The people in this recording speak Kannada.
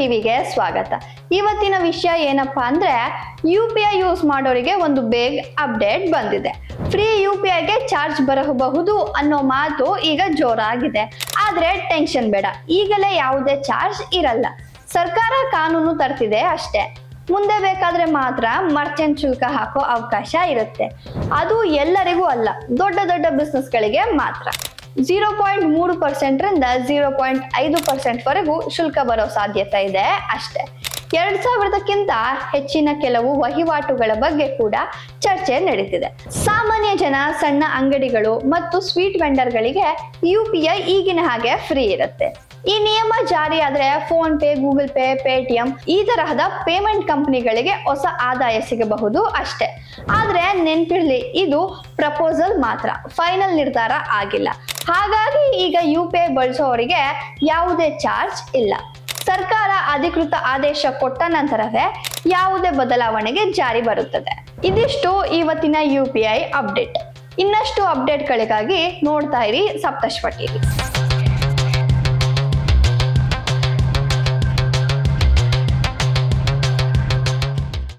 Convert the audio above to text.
ಟಿವಿಗೆ ಸ್ವಾಗತ. ಇವತ್ತಿನ ವಿಷಯ ಏನಪ್ಪಾ ಅಂದ್ರೆ UPI ಯೂಸ್ ಮಾಡೋರಿಗೆ ಒಂದು ಬೇಗ ಅಪ್ಡೇಟ್ ಬಂದಿದೆ. ಫ್ರೀ UPIಗೆ ಚಾರ್ಜ್ ಬರಬಹುದು ಅನ್ನೋ ಮಾತು ಈಗ ಜೋರಾಗಿದೆ. ಆದ್ರೆ ಟೆನ್ಷನ್ ಬೇಡ, ಈಗಲೇ ಯಾವುದೇ ಚಾರ್ಜ್ ಇರಲ್ಲ. ಸರ್ಕಾರ ಕಾನೂನು ತರ್ತಿದೆ ಅಷ್ಟೇ. ಮುಂದೆ ಬೇಕಾದ್ರೆ ಮಾತ್ರ ಮರ್ಚೆಂಟ್ ಶುಲ್ಕ ಹಾಕೋ ಅವಕಾಶ ಇರುತ್ತೆ. ಅದು ಎಲ್ಲರಿಗೂ ಅಲ್ಲ, ದೊಡ್ಡ ದೊಡ್ಡ ಬಿಸ್ನೆಸ್ಗಳಿಗೆ ಮಾತ್ರ. 0.3% ರಿಂದ 0.5% ವರೆಗೂ ಶುಲ್ಕ ಬರೋ ಸಾಧ್ಯತೆ ಇದೆ ಅಷ್ಟೇ. 2000ಕ್ಕಿಂತ ಹೆಚ್ಚಿನ ಕೆಲವು ವಹಿವಾಟುಗಳ ಬಗ್ಗೆ ಕೂಡ ಚರ್ಚೆ ನಡೀತಿದೆ. ಸಾಮಾನ್ಯ ಜನ, ಸಣ್ಣ ಅಂಗಡಿಗಳು ಮತ್ತು ಸ್ವೀಟ್ ವೆಂಡರ್ಗಳಿಗೆ UPI ಈಗಿನ ಹಾಗೆ ಫ್ರೀ ಇರುತ್ತೆ. ಈ ನಿಯಮ ಜಾರಿ ಆದ್ರೆ phone pay, Google pay, Paytm ಈ ತರಹದ ಪೇಮೆಂಟ್ ಕಂಪನಿಗಳಿಗೆ ಹೊಸ ಆದಾಯ ಸಿಗಬಹುದು ಅಷ್ಟೇ. ಆದ್ರೆ ನೆನ್ಪಿರ್ಲಿ, ಇದು ಪ್ರಪೋಸಲ್ ಮಾತ್ರ, ಫೈನಲ್ ನಿರ್ಧಾರ ಆಗಿಲ್ಲ. ಹಾಗಾಗಿ ಈಗ UPI ಬಳಸೋರಿಗೆ ಯಾವುದೇ ಚಾರ್ಜ್ ಇಲ್ಲ. ಸರ್ಕಾರ ಅಧಿಕೃತ ಆದೇಶ ಕೊಟ್ಟ ನಂತರವೇ ಯಾವುದೇ ಬದಲಾವಣೆಗೆ ಜಾರಿ ಬರುತ್ತದೆ. ಇದಿಷ್ಟು ಇವತ್ತಿನ UPI ಅಪ್ಡೇಟ್. ಇನ್ನಷ್ಟು ಅಪ್ಡೇಟ್ಗಳಿಗಾಗಿ ನೋಡ್ತಾ ಇರಿ ಸಪ್ತಶ್ವ ಟಿವಿ.